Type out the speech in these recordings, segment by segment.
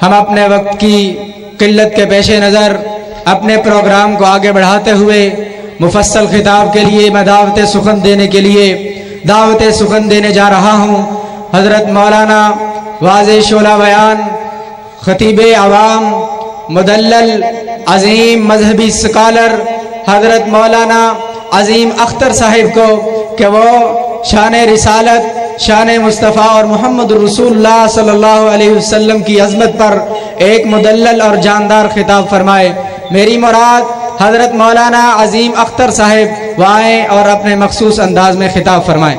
ہم اپنے وقت کی قلت کے پیش نظر اپنے پروگرام کو آگے بڑھاتے ہوئے مفصل خطاب کے لیے میں دعوت سخن دینے جا رہا ہوں۔ حضرت مولانا واضح شعلہ بیان خطیب عوام مدلل عظیم مذہبی سکالر حضرت مولانا عظیم اختر صاحب کو کہ وہ شان رسالت، شان مصطفیٰ اور محمد رسول اللہ صلی اللہ علیہ وسلم کی عظمت پر ایک مدلل اور جاندار خطاب فرمائے۔ میری مراد حضرت مولانا عظیم اختر صاحب وائیں اور اپنے مخصوص انداز میں خطاب فرمائیں۔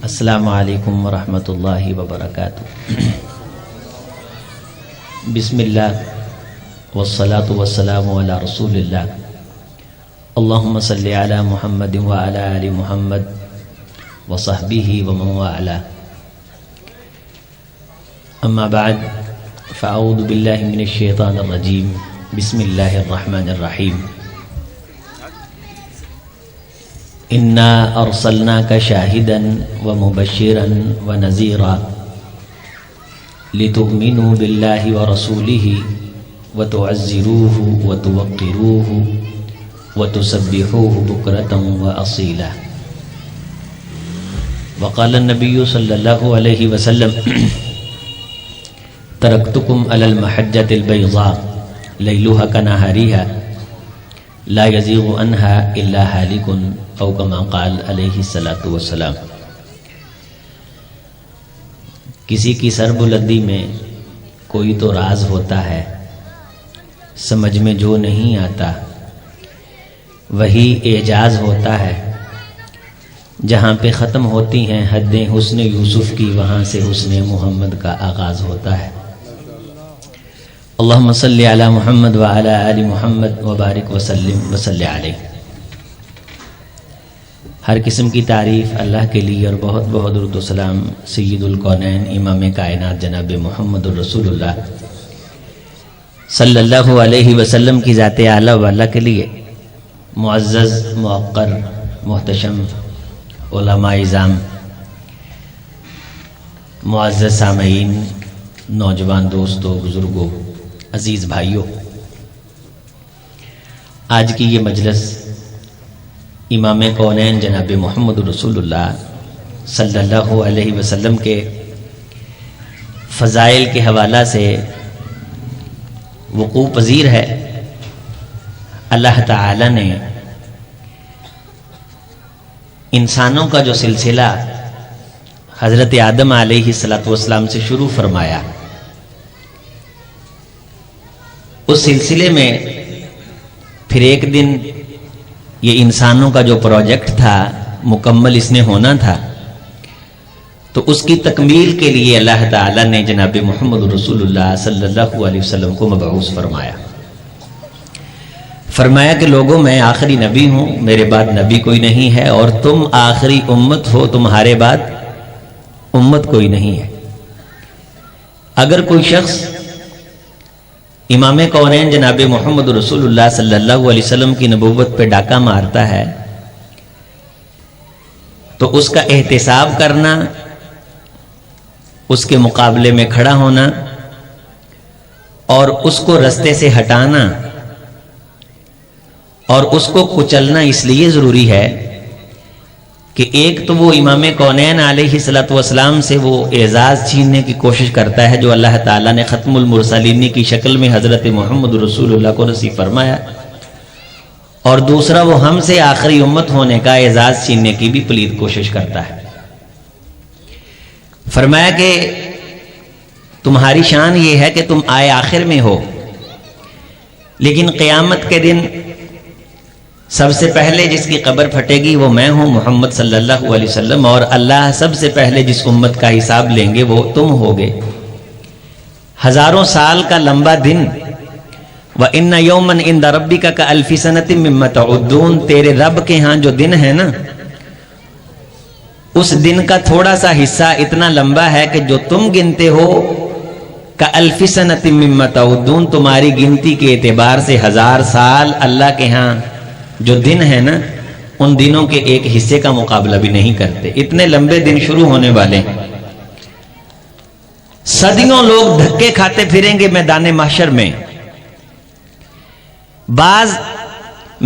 السلام علیکم ورحمۃ اللہ وبرکاتہ۔ بسم اللہ والصلاة والسلام علی رسول اللہ، اللہم صلی علی محمد وعلی آل محمد وصحبہ ومن والاه، اما بعد فاعوذ باللہ من الشیطان الرجیم، بسم اللہ الرحمن الرحیم۔ انا ارسلناک شاہدا ومبشرا ونذیرا لتؤمنوا باللہ ورسولہ وتعزروہ وتوقروہ وتسبحوہ بکرۃ واصیلا۔ وقال النبی صلی اللہ علیہ وسلم ترکتکم علی المحجۃ البیضاء لیلها کنہاریها لا یزیغ عنها الا ہالک او کما قال علیہ الصلاۃ والسلام۔ کسی کی سر بلندی میں کوئی تو راز ہوتا ہے، سمجھ میں جو نہیں آتا وہی اعجاز ہوتا ہے۔ جہاں پہ ختم ہوتی ہیں حدیں حسن یوسف کی، وہاں سے حسن محمد کا آغاز ہوتا ہے۔ اللہم صلی علی محمد وعلی آل محمد وبارک وسلم وصلی علیہ۔ ہر قسم کی تعریف اللہ کے لیے اور بہت بہت درود و سلام سید الکونین امام کائنات جناب محمد الرسول اللہ صلی اللہ علیہ وسلم کی ذات اعلیٰ والا کے لیے۔ معزز موقر محتشم علماء اعظام، معزز سامعین، نوجوان دوستوں، بزرگوں، عزیز بھائیوں، آج کی یہ مجلس امام کونین جناب محمد رسول اللہ صلی اللہ علیہ وسلم کے فضائل کے حوالہ سے وقوع پذیر ہے۔ اللہ تعالی نے انسانوں کا جو سلسلہ حضرت آدم علیہ السلام سے شروع فرمایا، اس سلسلے میں پھر ایک دن یہ انسانوں کا جو پروجیکٹ تھا مکمل اس نے ہونا تھا، تو اس کی تکمیل کے لیے اللہ تعالی نے جناب محمد رسول اللہ صلی اللہ علیہ وسلم کو مبعوث فرمایا کہ لوگوں میں آخری نبی ہوں، میرے بعد نبی کوئی نہیں ہے، اور تم آخری امت ہو، تمہارے بعد امت کوئی نہیں ہے۔ اگر کوئی شخص امام کونین جناب محمد رسول اللہ صلی اللہ علیہ وسلم کی نبوت پہ ڈاکہ مارتا ہے تو اس کا احتساب کرنا، اس کے مقابلے میں کھڑا ہونا اور اس کو رستے سے ہٹانا اور اس کو کچلنا اس لیے ضروری ہے کہ ایک تو وہ امام کونین علیہ السلام سے وہ اعزاز چھیننے کی کوشش کرتا ہے جو اللہ تعالیٰ نے ختم المرسلین کی شکل میں حضرت محمد رسول اللہ کو نصیب فرمایا، اور دوسرا وہ ہم سے آخری امت ہونے کا اعزاز چھیننے کی بھی پلید کوشش کرتا ہے۔ فرمایا کہ تمہاری شان یہ ہے کہ تم آئے آخر میں ہو، لیکن قیامت کے دن سب سے پہلے جس کی قبر پھٹے گی وہ میں ہوں محمد صلی اللہ علیہ وسلم، اور اللہ سب سے پہلے جس امت کا حساب لیں گے وہ تم ہوگے۔ ہزاروں سال کا لمبا دن، وَإِنَّ يَوْمًا عِنْدَ رَبِّكَ كَأَلْفِ سَنَةٍ مِّمَّا تَعُدُّونَ، تیرے رب کے ہاں جو دن ہے نا، اس دن کا تھوڑا سا حصہ اتنا لمبا ہے کہ جو تم گنتے ہو كَأَلْفِ سَنَةٍ مِّمَّا تَعُدُّونَ، تمہاری گنتی کے اعتبار سے 1000 سال اللہ کے ہاں جو دن ہے نا، ان دنوں کے ایک حصے کا مقابلہ بھی نہیں کرتے۔ اتنے لمبے دن شروع ہونے والے ہیں۔ صدیوں لوگ دھکے کھاتے پھریں گے میدان محشر میں. بعض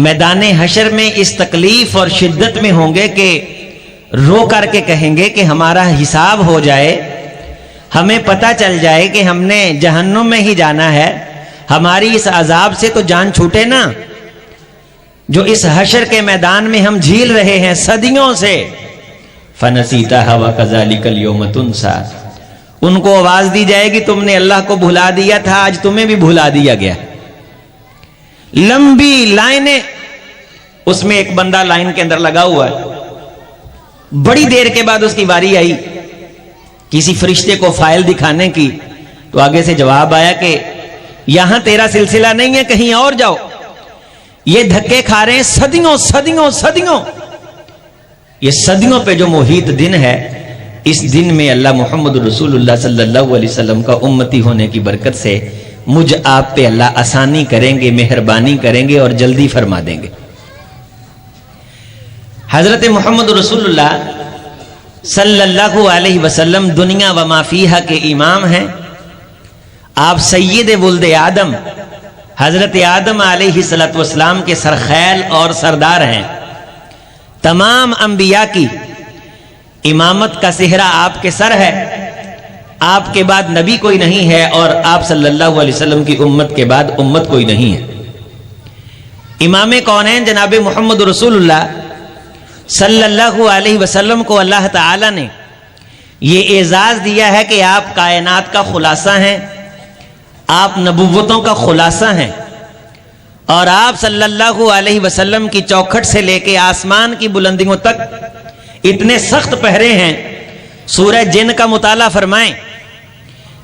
میدان حشر میں اس تکلیف اور شدت میں ہوں گے کہ رو کر کے کہیں گے کہ ہمارا حساب ہو جائے, ہمیں پتہ چل جائے کہ ہم نے جہنم میں ہی جانا ہے, ہماری اس عذاب سے تو جان چھوٹے نا, جو اس حشر کے میدان میں ہم جھیل رہے ہیں صدیوں سے. فَنَسِيتَهَا وَكَذَلِكَ الْيَوْمَ تُنْسَى. ان کو آواز دی جائے گی تم نے اللہ کو بھلا دیا تھا, آج تمہیں بھی بھلا دیا گیا. لمبی لائنیں, اس میں ایک بندہ لائن کے اندر لگا ہوا ہے. بڑی دیر کے بعد اس کی باری آئی کسی فرشتے کو فائل دکھانے کی, تو آگے سے جواب آیا کہ یہاں تیرا سلسلہ نہیں ہے, کہیں اور جاؤ. یہ دھکے کھا رہے ہیں صدیوں صدیوں صدیوں. یہ صدیوں پہ جو محیط دن ہے, اس دن میں اللہ محمد رسول اللہ صلی اللہ علیہ وسلم کا امتی ہونے کی برکت سے مجھ آپ پہ اللہ آسانی کریں گے, مہربانی کریں گے اور جلدی فرما دیں گے. حضرت محمد رسول اللہ صلی اللہ علیہ وسلم دنیا و ما فیہا کے امام ہیں. آپ سید ولد آدم, حضرت آدم علیہ السلام کے سرخیل اور سردار ہیں. تمام انبیاء کی امامت کا صحرا آپ کے سر ہے. آپ کے بعد نبی کوئی نہیں ہے, اور آپ صلی اللہ علیہ وسلم کی امت کے بعد امت کوئی نہیں ہے. امام کونین جناب محمد رسول اللہ صلی اللہ علیہ وسلم کو اللہ تعالی نے یہ اعزاز دیا ہے کہ آپ کائنات کا خلاصہ ہیں, آپ نبوتوں کا خلاصہ ہیں, اور آپ صلی اللہ علیہ وسلم کی چوکھٹ سے لے کے آسمان کی بلندیوں تک اتنے سخت پہرے ہیں. سورہ جن کا مطالعہ فرمائیں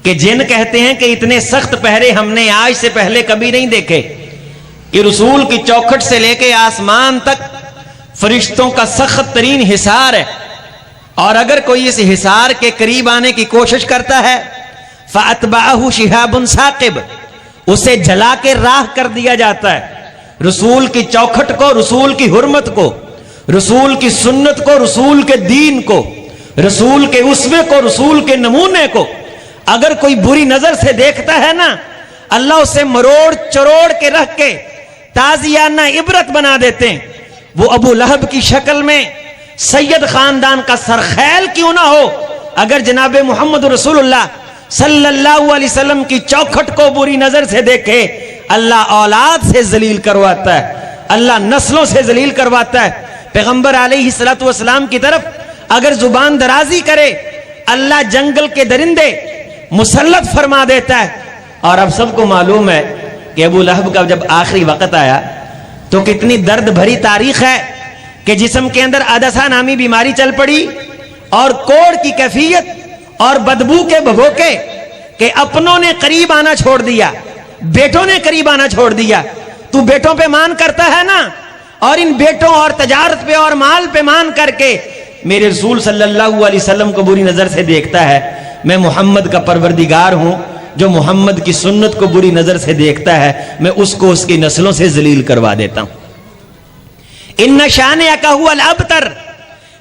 کہ جن کہتے ہیں کہ اتنے سخت پہرے ہم نے آج سے پہلے کبھی نہیں دیکھے, کہ رسول کی چوکھٹ سے لے کے آسمان تک فرشتوں کا سخت ترین حصار ہے, اور اگر کوئی اس حصار کے قریب آنے کی کوشش کرتا ہے فَأَتْبَعَهُ شِهَابٌ ثَاقِبٌ, اسے جلا کے راہ کر دیا جاتا ہے. رسول کی چوکھٹ کو, رسول کی حرمت کو, رسول کی سنت کو, رسول کے دین کو, رسول کے اسوے کو, رسول کے نمونے کو اگر کوئی بری نظر سے دیکھتا ہے نا, اللہ اسے مروڑ چروڑ کے رکھ کے تازیانہ عبرت بنا دیتے ہیں. وہ ابو لہب کی شکل میں سید خاندان کا سرخیل کیوں نہ ہو, اگر جناب محمد رسول اللہ صلی اللہ علیہ وسلم کی چوکھٹ کو بری نظر سے دیکھے, اللہ اولاد سے ذلیل کرواتا ہے, اللہ نسلوں سے ذلیل کرواتا ہے. پیغمبر علیہ السلام کی طرف اگر زبان درازی کرے, اللہ جنگل کے درندے مسلط فرما دیتا ہے. اور اب سب کو معلوم ہے کہ ابو لہب کا جب آخری وقت آیا تو کتنی درد بھری تاریخ ہے کہ جسم کے اندر عدسہ نامی بیماری چل پڑی, اور کوڑ کی کیفیت اور بدبو کے بھگوکے کہ اپنوں نے قریب آنا چھوڑ دیا, بیٹوں نے قریب آنا چھوڑ دیا. تو بیٹوں پہ مان کرتا ہے نا, اور ان بیٹوں اور تجارت پہ اور مال پہ مان کر کے میرے رسول صلی اللہ علیہ وسلم کو بری نظر سے دیکھتا ہے. میں محمد کا پروردگار ہوں, جو محمد کی سنت کو بری نظر سے دیکھتا ہے میں اس کو اس کی نسلوں سے ذلیل کروا دیتا ہوں. ان شانئک ھو الابتر,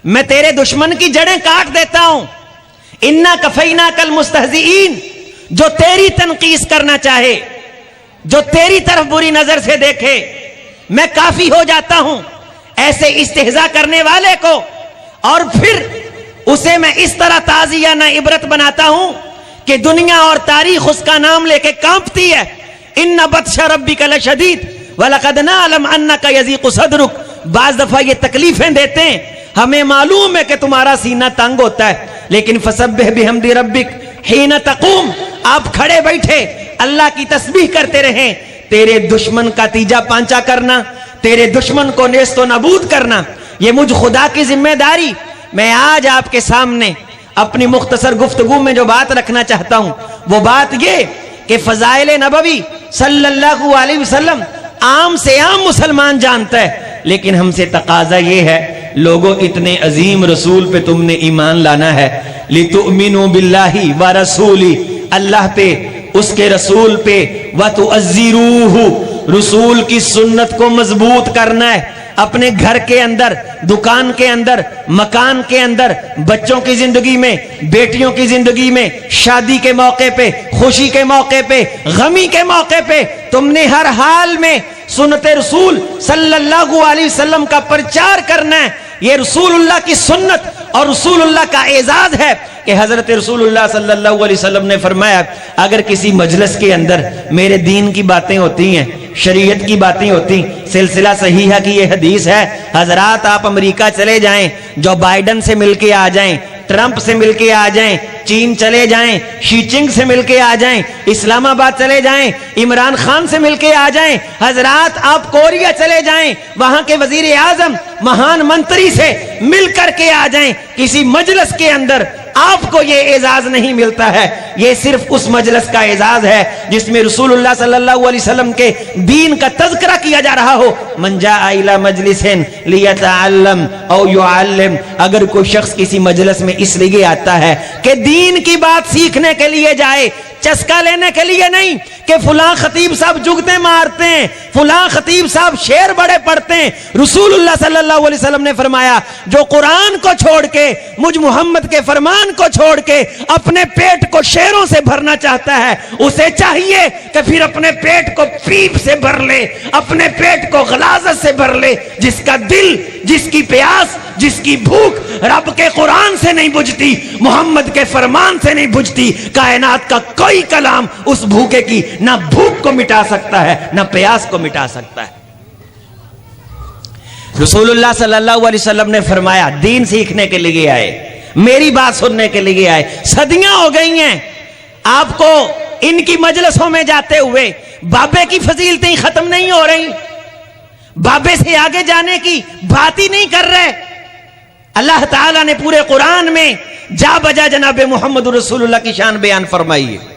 میں تیرے دشمن کی جڑیں کاٹ دیتا ہوں. انا کفیناک المستہزئین, جو تیری تنقیص کرنا چاہے, جو تیری طرف بری نظر سے دیکھے, میں کافی ہو جاتا ہوں ایسے استہزاء کرنے والے کو, اور پھر اسے میں اس طرح تعزیانہ عبرت بناتا ہوں کہ دنیا اور تاریخ اس کا نام لے کے کانپتی ہے. ان بطش ربک لشدید وَلَقَدْ نَعْلَمْ أَنَّكَ يَضِيقُ صَدْرُكَ. بعض دفعہ یہ تکلیفیں دیتے ہیں, ہمیں معلوم ہے کہ تمہارا سینہ تنگ ہوتا ہے, لیکن فَسَبِّحْ بِحَمْدِ رَبِّكَ حِينَ تَقُومُ, آپ کھڑے بیٹھے اللہ کی تسبیح کرتے رہیں. تیرے دشمن کا تیجا پانچا کرنا, تیرے دشمن کو نیست و نابود کرنا, یہ مجھ خدا کی ذمہ داری. میں آج آپ کے سامنے اپنی مختصر گفتگو میں جو بات رکھنا چاہتا ہوں وہ بات یہ کہ فضائل نبوی صلی اللہ علیہ وسلم عام سے عام مسلمان جانتا ہے, لیکن ہم سے تقاضا یہ ہے لوگوں اتنے عظیم رسول پہ تم نے ایمان لانا ہے. لِتُؤْمِنُوا بِاللَّهِ وَرَسُولِهِ, اللہ پہ, اس کے رسول پہ, وَتُعَزِّرُوهُ, رسول کی سنت کو مضبوط کرنا ہے. اپنے گھر کے اندر، دکان کے اندر، مکان کے اندر، بچوں کی زندگی میں، بیٹیوں کی زندگی میں، شادی کے موقع پہ، خوشی کے موقع پہ، غمی کے موقع پہ تم نے ہر حال میں سنت رسول صلی اللہ علیہ وسلم کا پرچار کرنا ہے۔ یہ رسول اللہ کی سنت اور رسول اللہ کا اعزاز ہے کہ حضرت رسول اللہ صلی اللہ علیہ وسلم نے فرمایا اگر کسی مجلس کے اندر میرے دین کی باتیں ہوتی ہیں، شریعت کی باتیں ہوتی، سلسلہ صحیحہ کی یہ حدیث ہے، حضرات آپ امریکہ چلے جائیں، جو بائیڈن سے مل کے آ جائیں، ٹرمپ سے مل کے آ جائیں، چین چلے جائیں، شی چنگ سے مل کے آ جائیں، اسلام آباد چلے جائیں، عمران خان سے مل کے آ جائیں، حضرات آپ کوریا چلے جائیں، وہاں کے وزیر اعظم مہان منتری سے مل کر کے آ جائیں، کسی مجلس کے اندر آپ کو یہ اعزاز نہیں ملتا ہے۔ یہ صرف اس مجلس کا اعزاز ہے جس میں رسول اللہ صلی اللہ علیہ وسلم کے دین کا تذکرہ کیا جا رہا ہو۔ من جاء الی مجلس لیتعلم او یعلم، اگر کوئی شخص کسی مجلس میں اس لیے آتا ہے کہ دین کی بات سیکھنے کے لیے جائے، چسکا لینے کے لیے نہیں کہ فلاں خطیب صاحب جگتے مارتے ہیں، فلاں خطیب صاحب شعر بڑے پڑھتے ہیں۔ رسول اللہ صلی اللہ علیہ وسلم نے فرمایا جو قرآن کو چھوڑ کے، مجھ محمد کے فرمان کو چھوڑ کے اپنے پیٹ کو شعروں سے بھرنا چاہتا ہے، اسے چاہیے کہ پھر اپنے پیٹ کو پیپ سے بھر لے، اپنے پیٹ کو غلاظت سے بھر لے۔ جس کا دل، جس کی پیاس، جس کی بھوک رب کے قرآن سے نہیں بجھتی، محمد کے فرمان سے نہیں بجھتی، کائنات کا کوئی کلام اس بھوکے کی نہ بھوک کو مٹا سکتا ہے نہ پیاس کو مٹا سکتا ہے۔ رسول اللہ صلی اللہ علیہ وسلم نے فرمایا دین سیکھنے کے لیے آئے، میری بات سننے کے لیے آئے، صدیاں ہو گئی ہیں آپ کو ان کی مجلسوں میں جاتے ہوئے، بابے کی فضیلتیں ختم نہیں ہو رہی، بابے سے آگے جانے کی بات ہی نہیں کر رہے۔ اللہ تعالیٰ نے پورے قرآن میں جا بجا جناب محمد رسول اللہ کی شان بیان فرمائی ہے۔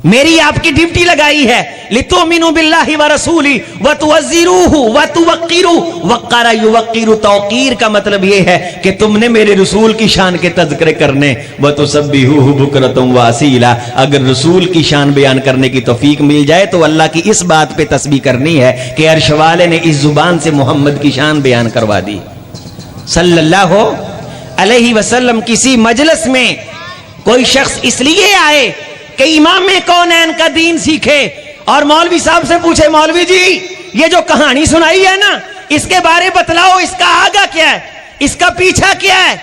میری آپ کی ڈیوٹی لگائی ہے لِتُؤْمِنُوا بِاللَّهِ وَرَسُولِهِ وَتُعَزِّرُوهُ وَتُوَقِّرُوهُ وَقَّرَ يُوَقِّرُ، توقیر کا مطلب یہ ہے کہ تم نے میرے رسول کی شان کے تذکرے کرنے، وَتُسَبِّحُوهُ بُكْرَةً وَأَصِيلًا، اگر رسول کی شان بیان کرنے کی توفیق مل جائے تو اللہ کی اس بات پہ تسبیح کرنی ہے کہ عرش والے نے اس زبان سے محمد کی شان بیان کروا دی صلی اللہ علیہ وسلم۔ کسی مجلس میں کوئی شخص اس لیے آئے کہ امام کونین کا دین سیکھے اور مولوی صاحب سے پوچھے مولوی جی یہ جو کہانی سنائی ہے نا اس کے بارے بتلاؤ، اس کا آگا کیا ہے، اس کا پیچھا کیا ہے۔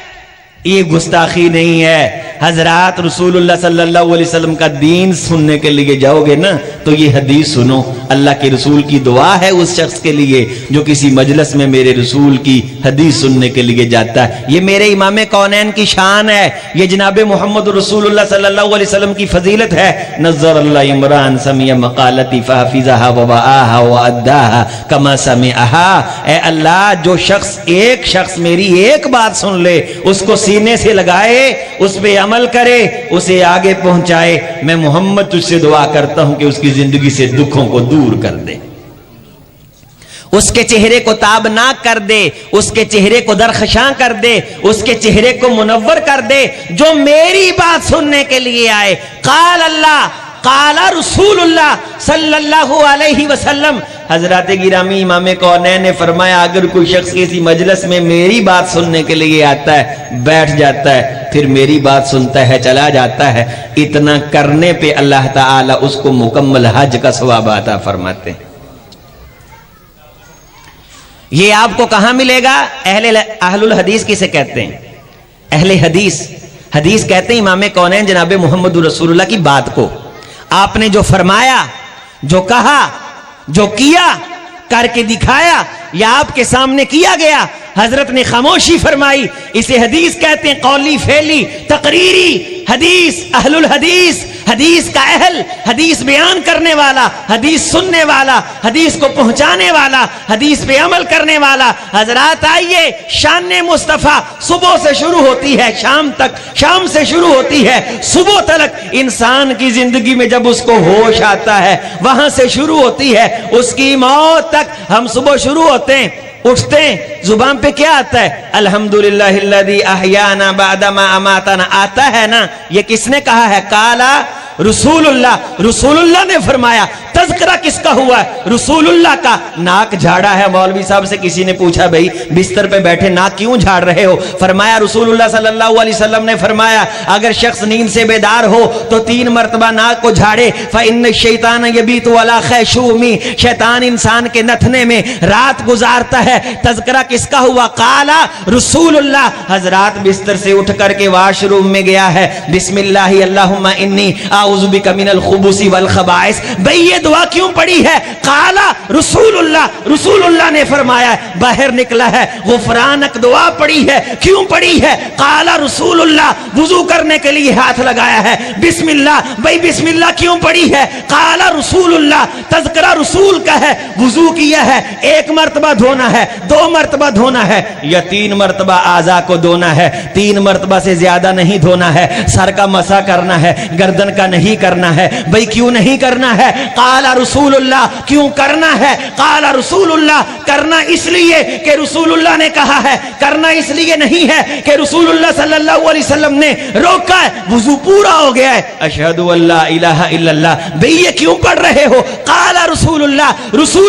یہ گستاخی نہیں ہے حضرات، رسول اللہ صلی اللہ علیہ وسلم کا دین سننے کے لیے جاؤ گے نا تو یہ حدیث سنو، اللہ کے رسول کی دعا ہے اس شخص کے لیے جو کسی مجلس میں میرے رسول کی حدیث سننے کے لیے جاتا ہے۔ یہ میرے امام کونین کی شان ہے، یہ جناب محمد رسول اللہ صلی اللہ علیہ وسلم کی فضیلت ہے۔ نظر اللہ عمران سمع مقالتی فحفظها ووعاها واداها کما سمعها، اے اللہ جو شخص ایک شخص میری ایک بات سن لے، اس کو سینے سے لگائے، اس پہ عمل کرے، اسے آگے پہنچائے، میں محمد تجھ سے دعا کرتا ہوں کہ اس کی زندگی سے دکھوں کو دور کر دے، اس کے چہرے کو تابناک کر دے، اس کے چہرے کو درخشاں کر دے، اس کے چہرے کو منور کر دے جو میری بات سننے کے لیے آئے۔ قال اللہ قال رسول اللہ صلی اللہ علیہ وسلم، حضرات گرامی امام کونین نے فرمایا اگر کوئی شخص کسی مجلس میں میری بات سننے کے لیے آتا ہے، بیٹھ جاتا ہے، پھر میری بات سنتا ہے، چلا جاتا ہے، اتنا کرنے پہ اللہ تعالی اس کو مکمل حج کا ثواب عطا فرماتے ہیں۔ یہ آپ کو کہاں ملے گا؟ اہل الحدیث کسے کہتے ہیں؟ اہل حدیث، حدیث کہتے ہیں امام کونین جناب محمد رسول اللہ کی بات کو، آپ نے جو فرمایا، جو کہا، جو کیا، کر کے دکھایا یا آپ کے سامنے کیا گیا، حضرت نے خاموشی فرمائی، اسے حدیث کہتے ہیں، قولی فعلی تقریری حدیث۔ اہل الحدیث، حدیث کا اہل، حدیث بیان کرنے والا، حدیث سننے والا، حدیث کو پہنچانے والا، حدیث پہ عمل کرنے والا۔ حضرات آئیے، شان مصطفیٰ صبح سے شروع ہوتی ہے شام تک، شام سے شروع ہوتی ہے صبح تک۔ انسان کی زندگی میں جب اس کو ہوش آتا ہے وہاں سے شروع ہوتی ہے اس کی موت تک۔ ہم صبح شروع ہوتے ہیں، اٹھتے ہیں، زبان پہ کیا آتا ہے؟ الحمدللہ الذی احیانا بعد ما اماتنا، آتا ہے نا؟ یہ کس نے کہا ہے؟ قالا رسول اللہ نے فرمایا تذکرہ کس کا ہوا ہے؟ رسول اللہ کا۔ ناک جھاڑا ہے، مولوی صاحب سے کسی نے پوچھا بھئی بستر پہ بیٹھے ناک کیوں جھاڑ رہے ہو؟ فرمایا رسول اللہ صلی اللہ علیہ وسلم نے فرمایا اگر شخص نیند سے بیدار ہو تو 3 مرتبہ ناک کو جھاڑے، فَإِنَّ الشَّيْطَانَ يَبِيتُ عَلَى خَيْشُومِ، شیطان انسان کے نتھنے میں رات گزارتا ہے۔ تذکرہ کس کا ہوا؟ قال رسول اللہ۔ حضرات بستر سے اٹھ کر کے واش روم میں گیا ہے، بسم اللہ اللہم انی اعوذ بک من الخبث والخبائث۔ بھئی یہ دعا کیوں پڑھی ہے؟ قال رسول اللہ نے فرمایا باہر نکلا ہے، غفرانک دعا پڑھی ہے۔ کیوں پڑھی ہے؟ قال رسول اللہ، وضو کرنے کے لیے ہاتھ لگایا ہے، بسم اللہ۔ بھئی بسم اللہ کیوں پڑھی ہے؟ قال رسول اللہ، تذکرہ رسول کا ہے، وضو کیا ہے، 1 مرتبہ دھونا ہے، 2 مرتبہ دھونا ہے یا 3 مرتبہ اعضاء کو دھونا ہے؟ 3 مرتبہ سے زیادہ نہیں دھونا ہے۔ سر کا مسح کرنا ہے، گردن کا نہیں کرنا ہے۔ بھئی کیوں نہیں کرنا ہے؟ قال رسول اللہ، کیوں کرنا ہے؟ قال رسول اللہ، کرنا اس لیے کہ رسول اللہ نے کہا ہے، کرنا اس لیے نہیں ہے کہ رسول اللہ صلی اللہ علیہ وسلم نے روکا ہے، وضو پورا ہو گیا ہے، اشہد ان لا الہ الا اللہ۔ بھئی یہ کیوں پڑھ رہے ہو؟ قال رسول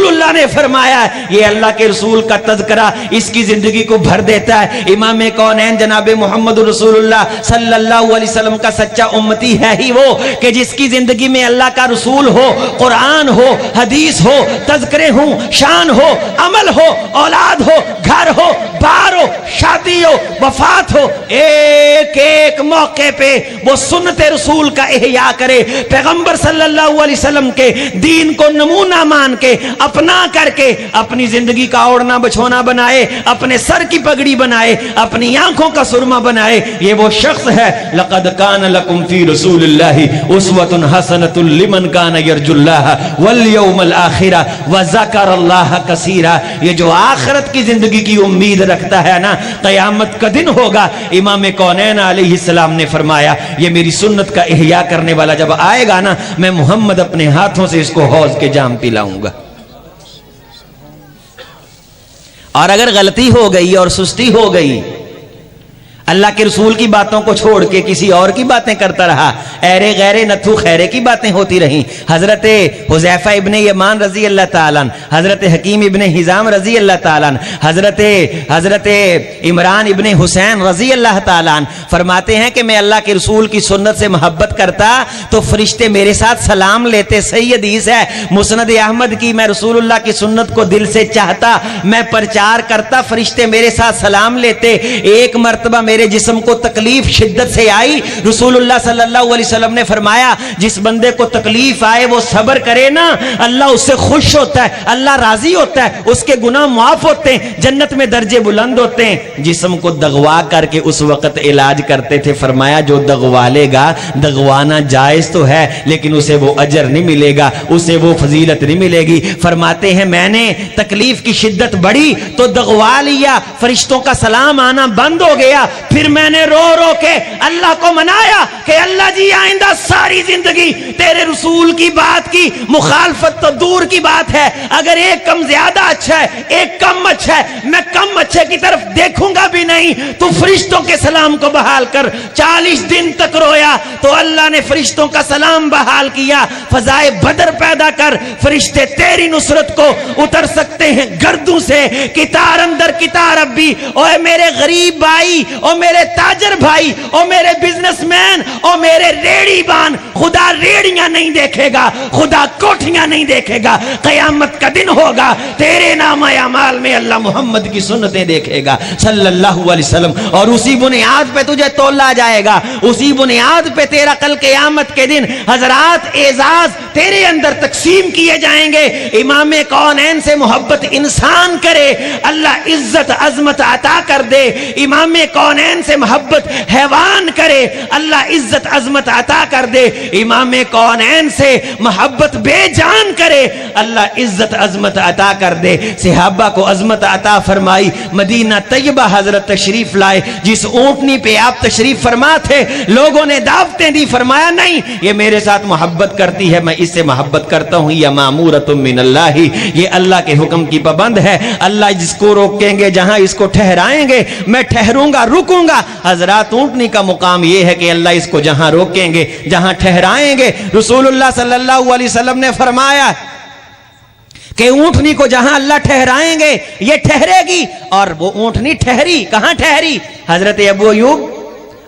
اللہ نے فرمایا یہ اللہ کے رسول کا تذکرہ اس کی زندگی کو بھر دیتا ہے۔ امام کونین جناب محمد رسول اللہ صلی اللہ علیہ وسلم کا سچا امتی ہے ہی وہ کہ جس کی زندگی میں اللہ کا رسول ہو، قرآن ہو، حدیث ہو، تذکرے ہوں، شان ہو، عمل ہو، اولاد ہو، گھر ہو، بار ہو، شادی ہو، وفات ہو، ایک ایک موقع پہ وہ سنت رسول کا احیاء کرے، پیغمبر صلی اللہ علیہ وسلم کے دین کو نمونہ مان کے اپنا کر کے اپنی زندگی کا اوڑھنا بچھونا بنائے، اپنے سر کی پگڑی بنائے، اپنی آنکھوں کا سرما بنائے، یہ وہ شخص ہے۔ لقد کان لکم فی رسول اللہ اسوۃ حسنۃ لمن کان یرجو اللہ والیوم الآخر وذکر اللہ کثیرا۔ یہ جو آخرت کی زندگی کی امید رکھتا ہے نا، قیامت کا دن ہوگا، امام کونین علیہ السلام نے فرمایا یہ میری سنت کا احیاء کرنے والا جب آئے گا نا، میں محمد اپنے ہاتھوں سے اس کو حوض کے جام پلاؤں گا۔ اور اگر غلطی ہو گئی اور سستی ہو گئی، اللہ کے رسول کی باتوں کو چھوڑ کے کسی اور کی باتیں کرتا رہا، ایرے غیرے نتھو خیرے کی باتیں ہوتی رہیں، حضرت حذیفہ ابن یمان رضی اللہ تعالیٰ عنہ، حضرت حکیم ابن حزام رضی اللہ تعالیٰ عنہ، حضرت عمران ابن حسین رضی اللہ تعالیٰ عنہ فرماتے ہیں کہ میں اللہ کے رسول کی سنت سے محبت کرتا تو فرشتے میرے ساتھ سلام لیتے۔ صحیح حدیث ہے مسند احمد کی، میں رسول اللہ کی سنت کو دل سے چاہتا، میں پرچار کرتا، فرشتے میرے ساتھ سلام لیتے۔ ایک مرتبہ میرے جسم کو تکلیف شدت سے آئی، رسول اللہ صلی اللہ علیہ وسلم نے فرمایا جس بندے کو تکلیف آئے وہ صبر کرے نا، اللہ اس سے خوش ہوتا ہے، اللہ راضی ہوتا ہے، اس کے گناہ معاف ہوتے ہیں، جنت میں درجے بلند ہوتے ہیں۔ جسم کو دغوا کر کے اس وقت علاج کرتے تھے، فرمایا جو دغوا لے گا، دغوانا جائز تو ہے لیکن اسے وہ اجر نہیں ملے گا، اسے وہ فضیلت نہیں ملے گی۔ فرماتے ہیں میں نے تکلیف کی شدت بڑھی تو دغوا لیا، فرشتوں کا سلام آنا بند ہو گیا، پھر میں نے رو رو کے اللہ کو منایا کہ اللہ جی آئندہ ساری زندگی تیرے رسول کی بات کی مخالفت تو دور کی بات ہے، اگر ایک کم زیادہ اچھا ہے ایک کم اچھا ہے، میں کم اچھے کی طرف دیکھوں گا بھی نہیں، تو فرشتوں کے سلام کو بحال کر۔ 40 دن تک رویا تو اللہ نے فرشتوں کا سلام بحال کیا، فضائے بدر پیدا کر، فرشتے تیری نصرت کو اتر سکتے ہیں گردوں سے، کتار اندر کتار ربی، اوے میرے غریب بھائی، او میرے تاجر بھائی، او میرے بزنس مین، او میرے ریڑی بان، خدا ریڑیاں نہیں دیکھے گا، خدا کوٹھیاں نہیں دیکھے گا، قیامت کا دن ہوگا تیرے نام اعمال میں اللہ محمد کی سنتیں دیکھے گا صلی اللہ علیہ وسلم، اور اسی بنیاد پہ تجھے تولا جائے گا، اسی بنیاد پہ تیرا کل قیامت کے دن حضرات اعزاز تیرے اندر تقسیم کیے جائیں گے۔ امام کونین سے محبت انسان کرے اللہ عزت عظمت عطا کر دے، امام کونین سے محبت حیوان کرے اللہ عزت عظمت عطا کر دے، امام کونین سے محبت بے جان کرے اللہ عزت عظمت عطا کر دے۔ صحابہ کو عظمت عطا فرمائی، مدینہ طیبہ حضرت تشریف لائے، جس اونٹنی پہ آپ تشریف فرما تھے لوگوں نے دعوتیں دی، فرمایا نہیں یہ میرے ساتھ محبت کرتی ہے میں اس سے محبت کرتا ہوں، یہ مامورۃ من اللہ، یہ اللہ کے حکم کی پابند ہے، اللہ جس کو روکیں گے جہاں اس کو ٹھہرائیں گے میں ٹھہروں گا، رکوں دوں گا. حضرات اونٹنی کا مقام یہ ہے کہ اللہ اس کو جہاں روکیں گے, جہاں ٹھہرائیں گے, رسول اللہ صلی اللہ علیہ وسلم نے فرمایا کہ اونٹنی کو جہاں اللہ ٹھہرائیں گے یہ ٹھہرے گی. اور وہ اونٹنی ٹھہری, کہاں ٹھہری؟ حضرت ابو ایوب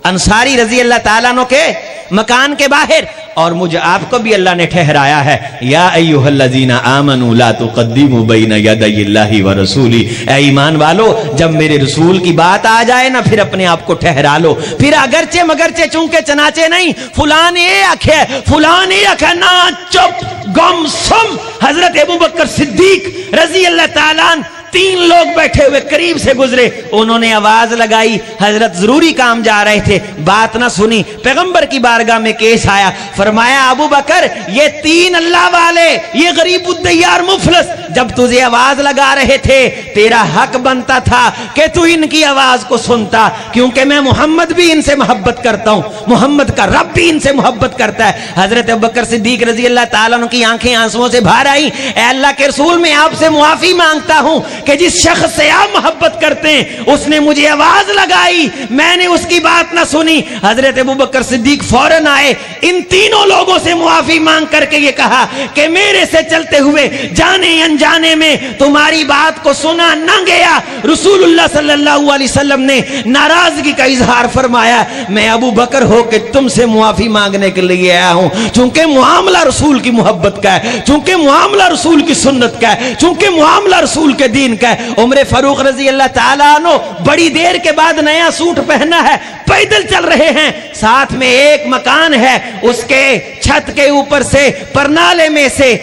انصاری رضی اللہ تعالیٰ عنہ کے مکان کے باہر. اور مجھے آپ کو بھی اللہ نے ٹھہرایا ہے, یا ایھا الذین آمنوا لا تقدموا بین یدی اللہ ورسولہ, اے ایمان والو جب میرے رسول کی بات آ جائے نا پھر اپنے آپ کو ٹھہرا لو. پھر اگرچہ مگرچہ چونکہ چنانچہ نہیں, فلان یہ آکھے فلان یہ آکھے, نا چپ گم سم. حضرت ابوبکر صدیق رضی اللہ تعالیٰ عنہ 3 لوگ بیٹھے ہوئے قریب سے گزرے, انہوں نے آواز لگائی, حضرت ضروری کام جا رہے تھے, بات نہ سنی, پیغمبر کی بارگاہ میں کیس آیا, فرمایا ابو بکر یہ 3 اللہ والے, یہ غریب الدیار مفلس جب تجھے آواز لگا رہے تھے تیرا حق بنتا تھا کہ تو ان کی آواز کو سنتا, کیونکہ میں محمد بھی ان سے محبت کرتا ہوں, محمد کا رب بھی ان سے محبت کرتا ہے. حضرت ابوبکر صدیق رضی اللہ تعالیٰ عنہ کی آنکھیں آنسوؤں سے بھر آئیں, اے اللہ کے رسول میں آپ سے معافی مانگتا ہوں کہ جس شخص سے آپ محبت کرتے ہیں اس نے مجھے آواز لگائی, میں نے اس کی بات نہ سنی. حضرت ابوبکر صدیق فوراً آئے, ان 3 لوگوں سے معافی مانگ کر کے یہ کہا کہ میرے سے چلتے ہوئے جانے انجانے میں تمہاری بات کو سنا نہ گیا. رسول اللہ صلی اللہ علیہ وسلم نے ناراضگی کا اظہار فرمایا, میں ابو بکر ہو کہ تم سے معافی مانگنے کے لیے آیا ہوں, چونکہ معاملہ رسول کی محبت کا ہے, چونکہ معاملہ رسول کی سنت کا ہے, چونکہ معاملہ رسول کے دین کا ہے. عمر فاروق رضی اللہ تعالیٰ عنہ بڑی دیر کے بعد نیا سوٹ پہنا ہے, پیدل چل رہے ہیں, ساتھ میں ایک مکان ہے, اس کے چھت کے اوپر سے پرنالے میں سے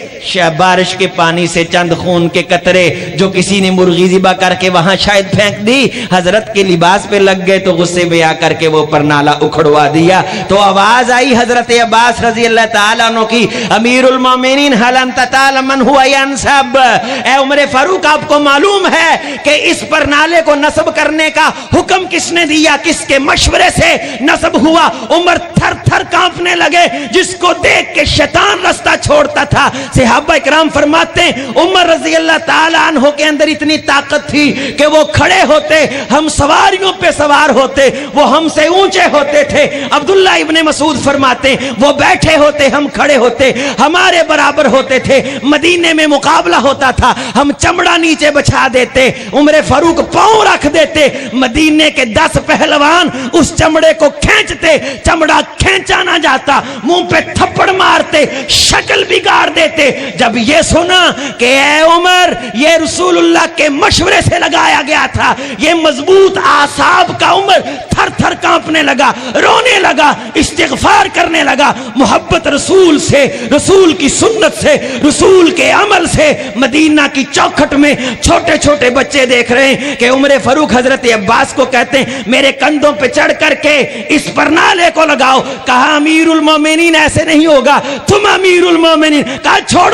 بارش کے پانی سے چند خون کے قطرے جو کسی نے مرغی ذبح کر کے وہاں شاید پھینک دی, حضرت کے لباس پہ لگ گئے تو غصے میں آ کر کے وہ پرنالہ اکھڑوا دیا. تو آواز آئی حضرت عباس رضی اللہ تعالیٰ عنہ کی, امیر المومنین حل انت تعلم من ہوا ینسب, اے عمر فاروق آپ کو معلوم ہے کہ اس پرنالے کو نصب کرنے کا حکم کس نے دیا, کس کے مشورے سے نصب ہوا؟ عمر تھر تھر کانپنے لگے, جس کو دیکھ کے شیطان رستہ چھوڑتا تھا. صحابہ اکرام فرماتے ہیں عمر رضی اللہ تعالیٰ عنہ کے اندر اتنی طاقت تھی کہ وہ کھڑے ہوتے, ہم سواریوں پہ سوار ہوتے, وہ ہم سے اونچے ہوتے تھے. عبداللہ ابن مسعود فرماتے ہیں وہ بیٹھے ہوتے, ہم کھڑے ہوتے, ہمارے برابر ہوتے تھے. مدینے میں مقابلہ ہوتا تھا, ہم چمڑا نیچے بچھا دیتے, عمر فاروق پاؤں رکھ دیتے, مدینے کے 10 پہلوان اس چمڑے کو کھینچتے, چمڑا کھینچا نہ جاتا, منہ پہ تھپڑ مارتے, شکل بگاڑ دیتے. جب یہ سنا کہ اے عمر یہ رسول اللہ کے مشورے سے لگایا گیا تھا, یہ مضبوط اعصاب کا عمر تھر تھر کانپنے لگا, رونے لگا, استغفار کرنے لگا. محبت رسول سے, رسول کی سنت سے, رسول کے عمل سے. مدینہ کی چوکھٹ میں چھوٹے چھوٹے بچے دیکھ رہے ہیں کہ عمر فاروق حضرت عباس کو کہتے ہیں میرے کندھوں پہ چڑھ کر کے اس پرنالے کو لگاؤ. کہا امیر المومنین ایسے نہیں ہوگا, تم امیر المومنین. کہا چھوڑو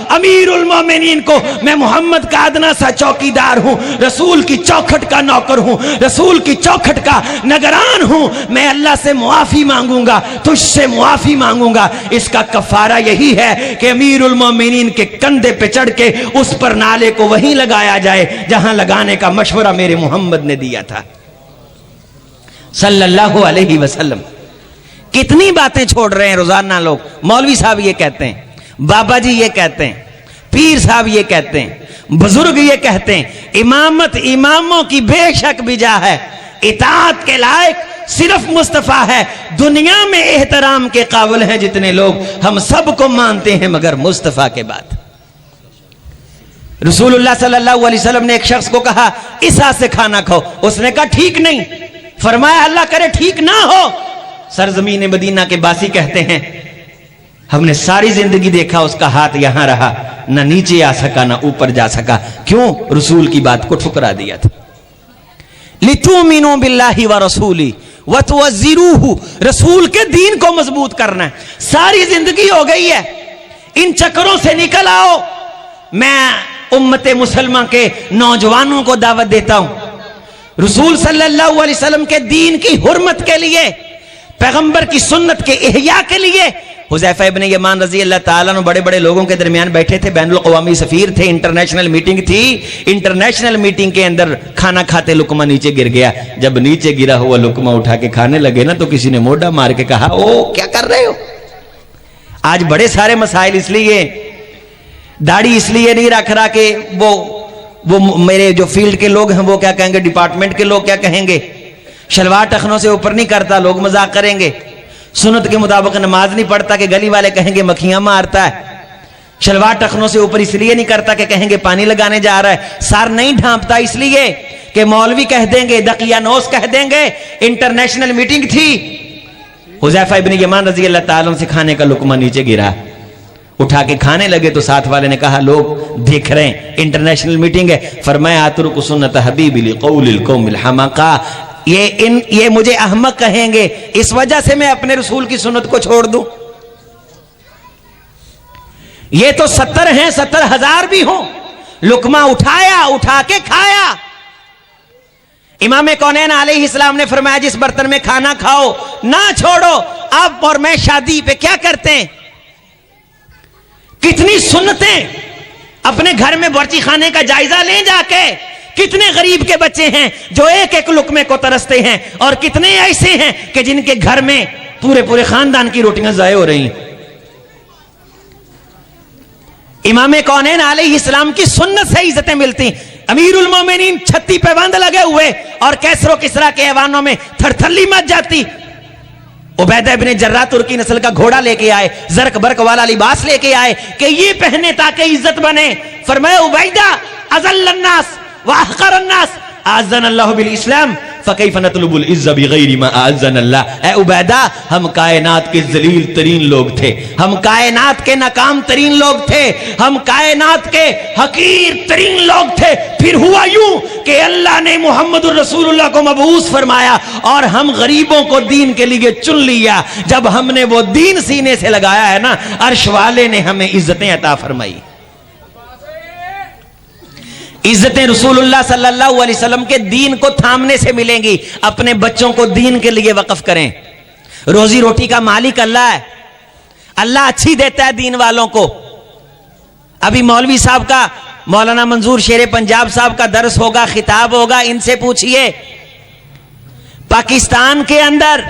امیر المومنین کو, میں محمد کا ادنا سا چوکیدار ہوں, رسول کی چوکھٹ کا نوکر ہوں, رسول کی چوکھٹ کا نگران ہوں. میں اللہ سے معافی مانگوں گا, تجھ سے معافی مانگوں گا. اس کا کفارہ یہی ہے کہ امیر المومنین کے کندھے پہ چڑھ کے اس پر نالے کو وہیں لگایا جائے جہاں لگانے کا مشورہ میرے محمد نے دیا تھا صلی اللہ علیہ وسلم. کتنی باتیں چھوڑ رہے ہیں روزانہ لوگ. مولوی صاحب یہ کہتے ہیں, بابا جی یہ کہتے ہیں, پیر صاحب یہ کہتے ہیں, بزرگ یہ کہتے ہیں, امامت اماموں کی بے شک بجا ہے, اطاعت کے لائق صرف مصطفیٰ ہے. دنیا میں احترام کے قابل ہیں جتنے لوگ, ہم سب کو مانتے ہیں مگر مصطفیٰ کے بعد. رسول اللہ صلی اللہ علیہ وسلم نے ایک شخص کو کہا اس ہاتھ سے کھانا کھاؤ, اس نے کہا ٹھیک نہیں. فرمایا اللہ کرے ٹھیک نہ ہو. سرزمین مدینہ کے باسی کہتے ہیں ہم نے ساری زندگی دیکھا اس کا ہاتھ یہاں رہا, نہ نیچے آ سکا نہ اوپر جا سکا. کیوں؟ رسول کی بات کو ٹھکرا دیا تھا. لِتُؤْمِنُوا بِاللَّهِ وَرَسُولِهِ وَتُعَزِّرُوهُ, رسول کے دین کو مضبوط کرنا ہے. ساری زندگی ہو گئی ہے, ان چکروں سے نکل آؤ. میں امت مسلمہ کے نوجوانوں کو دعوت دیتا ہوں, رسول صلی اللہ علیہ وسلم کے دین کی حرمت کے لیے, پیغمبر کی سنت کے احیاء کے لیے حذیفہ ابن یمان رضی اللہ تعالیٰ عنہ بڑے بڑے لوگوں کے درمیان بیٹھے تھے، بین الاقوامی سفیر تھے، انٹرنیشنل میٹنگ تھی، انٹرنیشنل میٹنگ کے اندر کھانا کھاتے لقمہ نیچے گر گیا، جب نیچے گرا ہوا لقمہ اٹھا کے کھانے لگے نا تو کسی نے موڈا مار کے کہا او کیا کر رہے ہو؟ آج بڑے سارے مسائل اس لیے داڑھی اس لیے نہیں رکھ رہا کہ وہ میرے جو فیلڈ کے لوگ ہیں وہ کیا کہیں گے، ڈپارٹمنٹ کے لوگ کیا کہیں گے، شلوار ٹخنوں سے اوپر نہیں کرتا لوگ مذاق کریں گے، سنت کے مطابق نماز نہیں پڑھتا کہ گلی والے کہیں گے مکھیاں مارتا ہے، شلوار ٹخنوں سے اوپر اس لیے نہیں کرتا کہ کہیں گے پانی لگانے جا رہا ہے، سار نہیں ڈھانپتا اس لیے کہ مولوی کہہ دیں گے، دقیانوس کہہ دیں گے، انٹرنیشنل میٹنگ تھی، حذیفہ ابن یمان رضی اللہ تعالیٰ عنہ سے کھانے کا لقمہ نیچے گرا، اٹھا کے کھانے لگے تو ساتھ والے نے کہا لوگ دیکھ رہے ہیں انٹرنیشنل میٹنگ ہے، فرمایا اترک سنت حبیبی لقول القوم الحمقاء، یہ مجھے احمق کہیں گے اس وجہ سے میں اپنے رسول کی سنت کو چھوڑ دوں؟ یہ تو 70 ہیں، 70,000 بھی ہوں، لقمہ اٹھایا، اٹھا کے کھایا۔ امام کونین علیہ السلام نے فرمایا جس برتن میں کھانا کھاؤ نہ چھوڑو۔ اب اور میں شادی پہ کیا کرتے ہیں، کتنی سنتیں، اپنے گھر میں باورچی خانے کا جائزہ لیں جا کے، کتنے غریب کے بچے ہیں جو ایک ایک لقمے کو ترستے ہیں، اور کتنے ایسے ہیں کہ جن کے گھر میں پورے خاندان کی روٹیاں ضائع ہو رہی ہیں۔ امام کونین علیہ السلام کی سنت سے عزتیں ملتی، امیر المومنین چھتی پہ بند لگے ہوئے اور کیسر و کسرا کے ایوانوں میں تھر تھلی مچ جاتی، عبیدہ ابن جراح ترکی نسل کا گھوڑا لے کے آئے، زرق برق والا لباس لے کے آئے کہ یہ پہنے تاکہ عزت بنے۔ فرمایا عبیدہ اذل الناس واحقر الناس اعزنا اللہ بالاسلام فکیف نطلب العزت بغیر ما اعزنا اللہ۔ اے عبیدہ ہم کائنات کے ذلیل ترین لوگ تھے، ہم کائنات کے ناکام ترین لوگ تھے، ہم کائنات کے حقیر ترین لوگ تھے، پھر ہوا یوں کہ اللہ نے محمد الرسول اللہ کو مبعوث فرمایا اور ہم غریبوں کو دین کے لیے چن لیا۔ جب ہم نے وہ دین سینے سے لگایا ہے نا، عرش والے نے ہمیں عزتیں عطا فرمائی۔ عزتیں رسول اللہ صلی اللہ علیہ وسلم کے دین کو تھامنے سے ملیں گی۔ اپنے بچوں کو دین کے لیے وقف کریں، روزی روٹی کا مالک اللہ ہے، اللہ اچھی دیتا ہے دین والوں کو۔ ابھی مولوی صاحب کا، مولانا منظور شیر پنجاب صاحب کا درس ہوگا، خطاب ہوگا، ان سے پوچھئے پاکستان کے اندر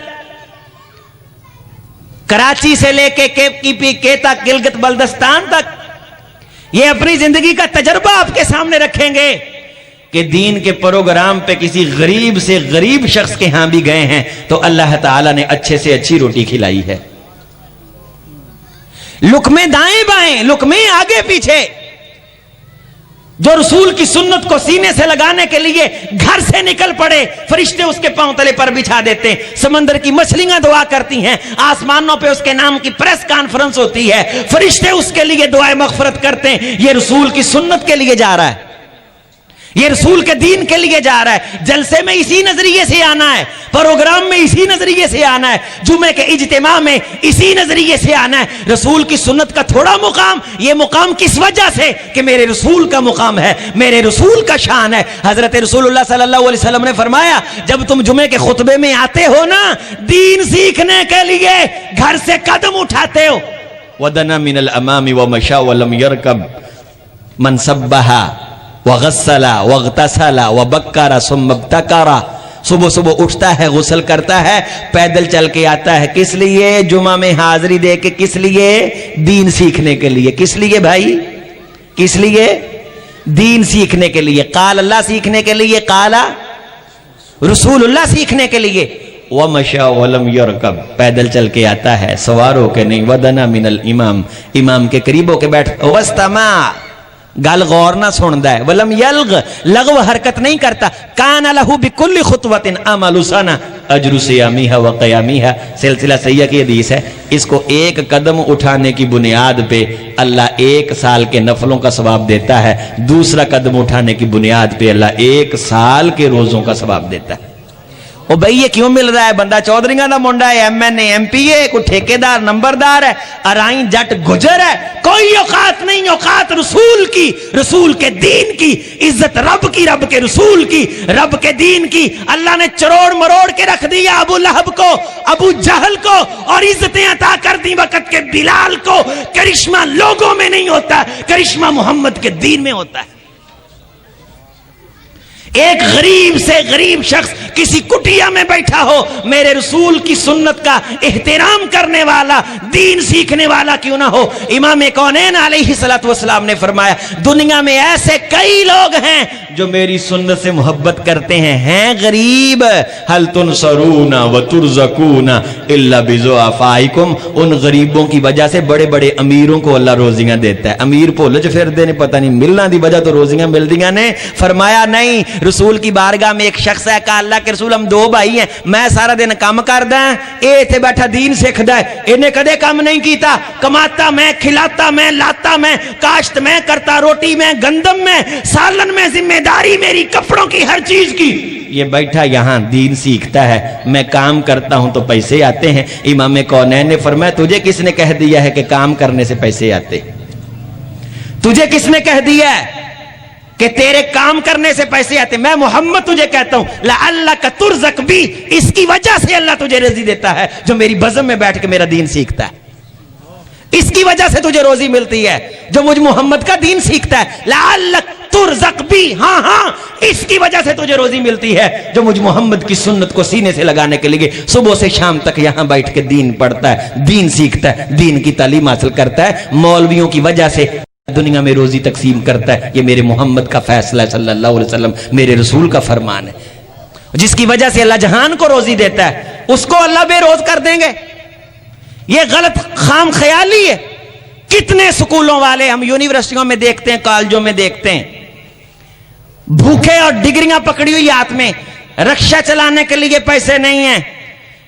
کراچی سے لے کے کے تک، گلگت بلتستان تک، یہ اپنی زندگی کا تجربہ آپ کے سامنے رکھیں گے کہ دین کے پروگرام پہ کسی غریب سے غریب شخص کے ہاں بھی گئے ہیں تو اللہ تعالیٰ نے اچھے سے اچھی روٹی کھلائی ہے۔ لقمے دائیں بائیں، لقمے آگے پیچھے، جو رسول کی سنت کو سینے سے لگانے کے لیے گھر سے نکل پڑے، فرشتے اس کے پاؤں تلے پر بچھا دیتے ہیں، سمندر کی مچھلیاں دعا کرتی ہیں، آسمانوں پہ اس کے نام کی پریس کانفرنس ہوتی ہے، فرشتے اس کے لیے دعائے مغفرت کرتے ہیں۔ یہ رسول کی سنت کے لیے جا رہا ہے، یہ رسول کے دین کے لیے جا رہا ہے۔ جلسے میں اسی نظریے سے آنا ہے، پروگرام میں اسی نظریے سے آنا ہے، جمعے کے اجتماع میں اسی نظریے سے آنا ہے۔ رسول کی سنت کا تھوڑا مقام، یہ مقام کس وجہ سے کہ میرے رسول کا مقام ہے، میرے رسول کا شان ہے۔ حضرت رسول اللہ صلی اللہ علیہ وسلم نے فرمایا جب تم جمعے کے خطبے میں آتے ہو نا، دین سیکھنے کے لیے گھر سے قدم اٹھاتے ہو، وَدَنَا مِنَ الْأَمَامِ وَمَشَا وَلَمْ يَرْكَبْ مَنْ سَبَّهَا وغسل وغتسل وبکر ثم ابتکر، صبح صبح اٹھتا ہے، غسل کرتا ہے، پیدل چل کے آتا ہے، کس لیے؟ جمعہ میں حاضری دے کے، کس لیے؟ دین سیکھنے کے لیے۔ کس لیے بھائی؟ کس لیے؟ دین سیکھنے کے لیے، قال اللہ سیکھنے کے لیے، قال رسول اللہ سیکھنے کے لیے۔ ومشا ولم یرکب، پیدل چل کے آتا ہے، سوار ہو کے نہیں۔ ودنا من الامام، امام کے قریب ہو کے بیٹھ، واستمع، گل غور نہ سندا ہے، ولم یلغ، لغو حرکت نہیں کرتا۔ کان لہ بکل خطوۃ عمل سنہ اجر صیامہ و قیامہ، سلسلہ صحیحہ کی حدیث ہے۔ اس کو ایک قدم اٹھانے کی بنیاد پہ اللہ 1 سال کے نفلوں کا ثواب دیتا ہے، دوسرا قدم اٹھانے کی بنیاد پہ اللہ 1 سال کے روزوں کا ثواب دیتا ہے۔ او بھائی یہ کیوں مل رہا ہے؟ بندہ چودھریاں دا منڈا ہے، MNA MPA، کوئی ٹھیکیدار نمبردار ہے، ارائیں جٹ گجر ہے، کوئی اوقات نہیں، اوقات رسول کی، رسول کے دین کی، عزت رب کی، رب کے رسول کی، رب کے دین کی۔ اللہ نے چروڑ مروڑ کے رکھ دیا ابو لہب کو، ابو جہل کو، اور عزتیں عطا کر دی وقت کے بلال کو۔ کرشمہ لوگوں میں نہیں ہوتا، کرشمہ محمد کے دین میں ہوتا ہے۔ ایک غریب سے غریب شخص کسی کٹیا میں بیٹھا ہو، میرے رسول کی سنت کا احترام کرنے والا، دین سیکھنے والا کیوں نہ ہو۔ امام کونین علیہ السلام نے فرمایا دنیا میں ایسے کئی لوگ ہیں جو میری سنت سے محبت کرتے ہیں غریب۔ هل تنصرون وترزقون الا بضعفائکم، ان غریبوں کی وجہ سے بڑے بڑے امیروں کو اللہ روزیاں دیتا ہے۔ امیر بھول چ پھردے نے، پتہ نہیں ملنا دی وجہ تو روزیاں ملدیاں نے۔ فرمایا نہیں، رسول کی بارگاہ میں ایک شخص ہے، کہا اللہ کے رسول ہم دو بھائی ہیں، میں سارا دن کام کردا ہوں، اے ایتھے بیٹھا دین سکھدا ہے، انہیں کدے کام نہیں کیتا، کماتا میں، کھلاتا میں، لاتا میں، کاشت میں کرتا، روٹی میں، گندم میں، سالن میں، ذمہ داری میری کپڑوں کی، ہر چیز کی۔ یہ بیٹھا یہاں دین سیکھتا ہے، میں کام کرتا ہوں تو پیسے آتے ہیں۔ امام کونین نے فرمایا تجھے کس نے کہہ دیا ہے کہ کام کرنے سے پیسے آتے؟ تجھے کس نے کہہ دیا ہے کہ تیرے کام کرنے سے پیسے آتے؟ میں محمد تجھے کہتا ہوں لعلک ترزق بھی، اس کی وجہ سے اللہ تجھے رزق دیتا ہے جو میری بزم میں بیٹھ کے میرا دین سیکھتا ہے، اس کی وجہ سے تجھے روزی ملتی ہے جو مجھ محمد کا دین سیکھتا ہے۔ لعلک ترزق بھی، ہاں ہاں اس کی وجہ سے تجھے روزی ملتی ہے جو مجھ محمد کی سنت کو سینے سے لگانے کے لیے صبح سے شام تک یہاں بیٹھ کے دین پڑھتا ہے، دین سیکھتا ہے، دین کی تعلیم حاصل کرتا ہے، مولویوں کی وجہ سے دنیا میں روزی تقسیم کرتا ہے۔ یہ میرے محمد کا فیصلہ ہے صلی اللہ علیہ وسلم، میرے رسول کا فرمان ہے۔ جس کی وجہ سے اللہ جہان کو روزی دیتا ہے اس کو اللہ بے روز کر دیں گے؟ یہ غلط خام خیالی ہے۔ کتنے سکولوں والے ہم یونیورسٹیوں میں دیکھتے ہیں، کالجوں میں دیکھتے ہیں، بھوکے اور ڈگریاں پکڑی ہوئی ہاتھ میں، رکشہ چلانے کے لیے پیسے نہیں ہیں،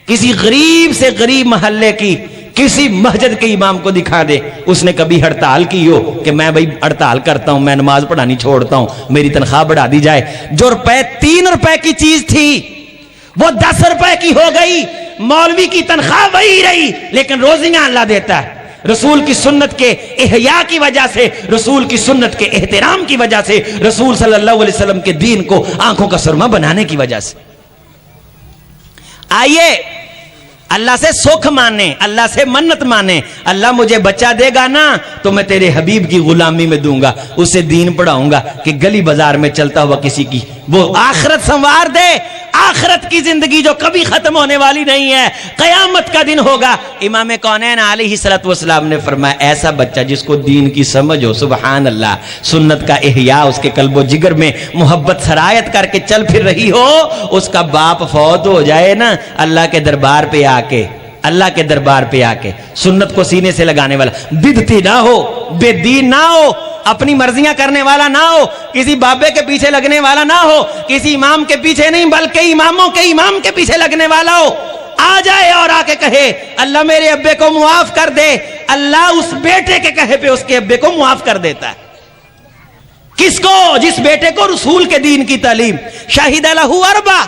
کسی غریب سے غریب محلے کی کسی مسجد کے امام کو دکھا دے اس نے کبھی ہڑتال کی ہو کہ میں بھائی ہڑتال کرتا ہوں، میں نماز پڑھانی چھوڑتا ہوں، میری تنخواہ بڑھا دی جائے۔ جو روپے 3 روپے کی چیز تھی وہ 10 روپے کی ہو گئی، مولوی کی تنخواہ وہی رہی لیکن روزیاں اللہ دیتا ہے۔ رسول کی سنت کے احیاء کی وجہ سے، رسول کی سنت کے احترام کی وجہ سے، رسول صلی اللہ علیہ وسلم کے دین کو آنکھوں کا سرما بنانے کی وجہ سے۔ آئیے اللہ سے سکھ مانے، اللہ سے منت مانے، اللہ مجھے بچہ دے گا نا تو میں تیرے حبیب کی غلامی میں دوں گا، اسے دین پڑھاؤں گا کہ گلی بازار میں چلتا ہوا کسی کی وہ آخرت سنوار دے۔ آخرت کی زندگی جو کبھی ختم ہونے والی نہیں ہے، قیامت کا دن ہوگا۔ امام کونین علیہ السلام نے فرمایا ایسا بچہ جس کو دین کی سمجھ ہو، سبحان اللہ، سنت کا احیاء اس کے قلب و جگر میں محبت سرایت کر کے چل پھر رہی ہو، اس کا باپ فوت ہو جائے نا، اللہ کے دربار پہ آ کے، اللہ کے دربار پہ آ کے سنت کو سینے سے لگانے والا، بدعتی نہ ہو، بے دین نہ ہو، اپنی مرضیاں کرنے والا نہ ہو، کسی بابے کے پیچھے لگنے والا نہ ہو، کسی امام کے پیچھے نہیں بلکہ اماموں کے امام کے پیچھے لگنے والا ہو، آ جائے اور آ کے کہے اللہ میرے ابے کو معاف کر دے، اللہ اس بیٹے کے کہے پہ اس کے ابے کو معاف کر دیتا ہے۔ کس کو؟ جس بیٹے کو رسول کے دین کی تعلیم، شاہد لہو اربع،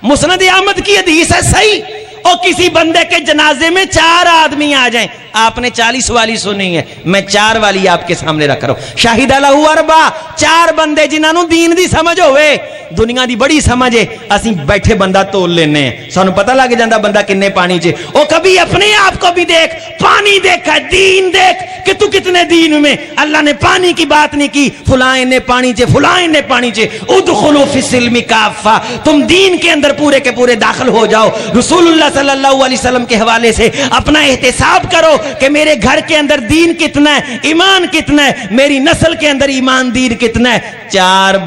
مسند احمد کی حدیث ہے صحیح، اور کسی بندے کے جنازے میں 4 آدمی آ جائیں، آپ نے 40 والی سنی ہے، میں 4 والی آپ کے سامنے رکھ رہا ہوں۔ شاہد لہو اربع، 4 بندے جنہاں نوں دین دی سمجھ ہوئے، دنیا دی بڑی سمجھ ہے، اسی بیٹھے بندہ تول لینے ہیں، سانوں پتہ لگ جاندا بندہ کنے پانی چ، او کبھی اپنے آپ کو بھی دیکھ، پانی دیکھا، دین دیکھ کہ تو کتنے دین میں۔ اللہ نے پانی کی بات نہیں کی، فلاں نے پانی چ، فلاں نے پانی چ، ادخلوا فی السلم کافہ، تم دین کے اندر پورے کے پورے داخل ہو جاؤ۔ رسول اللہ صلی اللہ علیہ وسلم کے حوالے سے اپنا احتساب کرو کہ میرے گھر کے اندر دین کتنا ہے، ایمان کتنا ہے، میری نسل کے اندر ایمان دین کتنا ہے۔ 4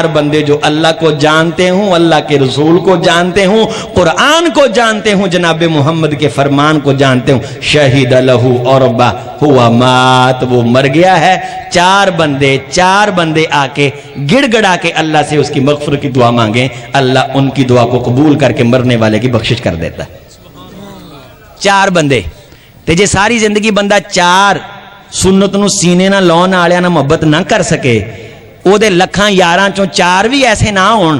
بندے جو اللہ کو جانتے ہوں، اللہ کے رسول کو جانتے ہوں، قرآن کو جانتے ہوں، جناب محمد کے فرمان کو جانتے ہوں، شہید لہو اربع ہوا مات، وہ مر گیا ہے۔ 4 بندے آ کے گڑ گڑا کے اللہ سے اس کی مغفرت کی دعا مانگیں، اللہ ان کی دعا کو قبول کر کے مرنے والے کی بخشش کر دیتا ہے۔ 4 بندے تے جے ساری زندگی بندہ 4 سنت نو سینے نہ لاؤن والے نہ محبت نہ کر سکے، ਉਹਦੇ ਲੱਖਾਂ ਯਾਰਾਂ ਚੋਂ 4 ਵੀ ਐਸੇ ਨਾ ਹੋਣ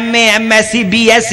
MA MSc BSc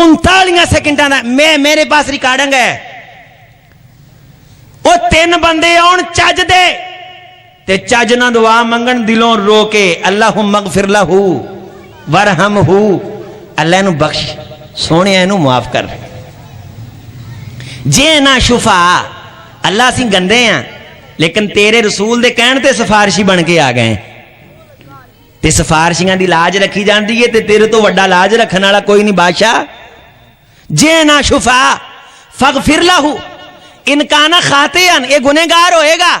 39 سیکنڈਾਂ ਦਾ میرے ਪਾਸ ਰਿਕਾਰਡਿੰਗ ਹੈ ਉਹ 3 ਬੰਦੇ ਆਉਣ ਚੱਜ ਦੇ ਤੇ ਚੱਜ ਨਾਲ ਦੁਆ ਮੰਗਣ ਦਿਲੋਂ ਰੋ ਕੇ ਅੱਲਾਹੁਮ ਮਗਫਿਰ ਲਹੂ ਵਰਹਮਹੂ ਅੱਲਾ ਨੂੰ ਬਖਸ਼ ਸੋਹਣਿਆ ਇਹਨੂੰ ਮਾਫ ਕਰ ਜੇ ਨਾ ਸ਼ੁਫਾ ਅੱਲਾ ਅਸੀਂ ਗੰਦੇ ਆ ਲੇਕਿਨ ਤੇਰੇ ਰਸੂਲ ਦੇ ਕਹਿਣ ਤੇ ਸਿਫਾਰਿਸ਼ੀ ਬਣ ਕੇ ਆ ਗਏ ਤੇ ਸਿਫਾਰਿਸ਼ੀਆਂ ਦੀ ਲਾਜ ਰੱਖੀ ਜਾਂਦੀ ਏ ਤੇ ਤੇਰੇ ਤੋਂ ਵੱਡਾ ਲਾਜ ਰੱਖਣ ਵਾਲਾ ਕੋਈ ਨਹੀਂ ਬਾਦਸ਼ਾਹ ਜੇ ਨਾ ਸ਼ੁਫਾ ਫਗਫਿਰ ਲਹੂ ਇਨਕਾਨਾ ਖਾਤਿਅਨ ਇਹ ਗੁਨਹਗਾਰ ਹੋਏਗਾ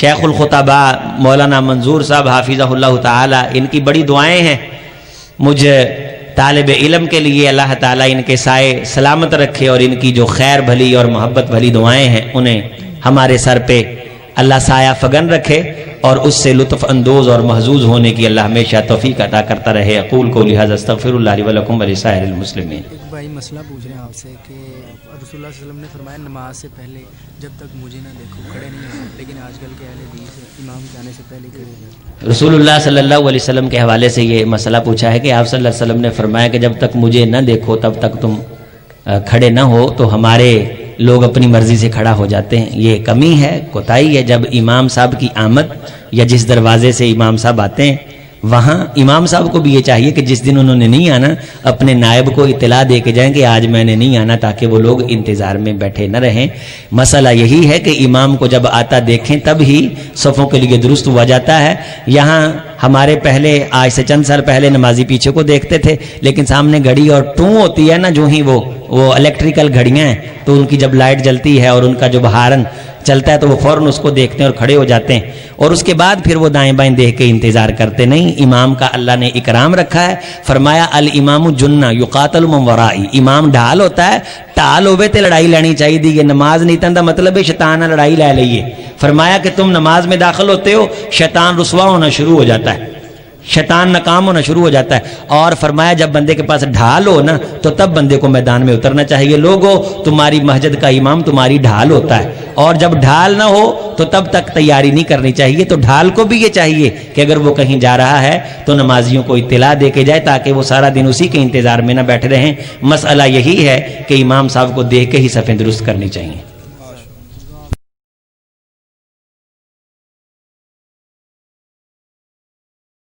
شیخ الخطبہ مولانا منظور صاحب حافظہ اللہ تعالی، ان کی بڑی دعائیں ہیں مجھ طالب علم کے لیے، اللہ تعالیٰ ان کے سائے سلامت رکھے، اور ان کی جو خیر بھلی اور محبت بھلی دعائیں ہیں انہیں ہمارے سر پہ اللہ سایہ فگن رکھے، اور اس سے لطف اندوز اور محظوظ ہونے کی اللہ ہمیشہ توفیق عطا کرتا رہے۔ اقول قولی ھذا استغفر اللہ لی ولکم ولسائر المسلمین۔ ایک بھائی مسئلہ پوچھ رہے ہیں آپ سے کہ رسول اللہ صلی اللہ علیہ وسلم نے فرمایا نماز سے پہلے جب تک مجھے نہ دیکھو کھڑے نہیں ہوں، لیکن آج کل کے اہل حدیث امام کے آنے سے پہلے کھڑے ہیں۔ رسول اللہ صلی اللہ علیہ وسلم کے حوالے سے یہ مسئلہ پوچھا ہے کہ آپ صلی اللہ علیہ وسلم نے فرمایا کہ جب تک مجھے نہ دیکھو تب تک تم کھڑے نہ ہو، تو ہمارے لوگ اپنی مرضی سے کھڑا ہو جاتے ہیں۔ یہ کمی ہے، کوتاہی ہے۔ جب امام صاحب کی آمد یا جس دروازے سے امام صاحب آتے ہیں وہاں امام صاحب کو بھی یہ چاہیے کہ جس دن انہوں نے نہیں آنا اپنے نائب کو اطلاع دے کے جائیں کہ آج میں نے نہیں آنا، تاکہ وہ لوگ انتظار میں بیٹھے نہ رہیں۔ مسئلہ یہی ہے کہ امام کو جب آتا دیکھیں تب ہی صفوں کے لیے درست ہوا جاتا ہے۔ یہاں ہمارے پہلے آج سے چند سال پہلے نمازی پیچھے کو دیکھتے تھے، لیکن سامنے گھڑی اور ٹوں ہوتی ہے نا، جو ہی وہ الیکٹریکل گھڑیاں ہیں، تو ان کی جب لائٹ جلتی ہے اور ان کا جو ہارن چلتا ہے تو وہ فوراً اس کو دیکھتے ہیں اور کھڑے ہو جاتے ہیں، اور اس کے بعد پھر وہ دائیں بائیں دیکھ کے انتظار کرتے نہیں۔ امام کا اللہ نے اکرام رکھا ہے، فرمایا الامام جنہ یقاتل من ورائی، امام ڈھال ہوتا ہے، ٹال ہوئے تے لڑائی لینی چاہیے دی۔ یہ نماز نہیں تندہ مطلب ہے شیطان نہ لڑائی لے لئیے۔ فرمایا کہ تم نماز میں داخل ہوتے ہو شیطان رسوا ہونا شروع ہو جاتا ہے، شیطان ناکام ہونا شروع ہو جاتا ہے، اور فرمایا جب بندے کے پاس ڈھال ہو نا تو تب بندے کو میدان میں اترنا چاہیے۔ لوگو تمہاری مسجد کا امام تمہاری ڈھال ہوتا ہے، اور جب ڈھال نہ ہو تو تب تک تیاری نہیں کرنی چاہیے۔ تو ڈھال کو بھی یہ چاہیے کہ اگر وہ کہیں جا رہا ہے تو نمازیوں کو اطلاع دے کے جائے، تاکہ وہ سارا دن اسی کے انتظار میں نہ بیٹھے رہیں۔ مسئلہ یہی ہے کہ امام صاحب کو دیکھ کے ہی صفیں درست کرنی چاہیے۔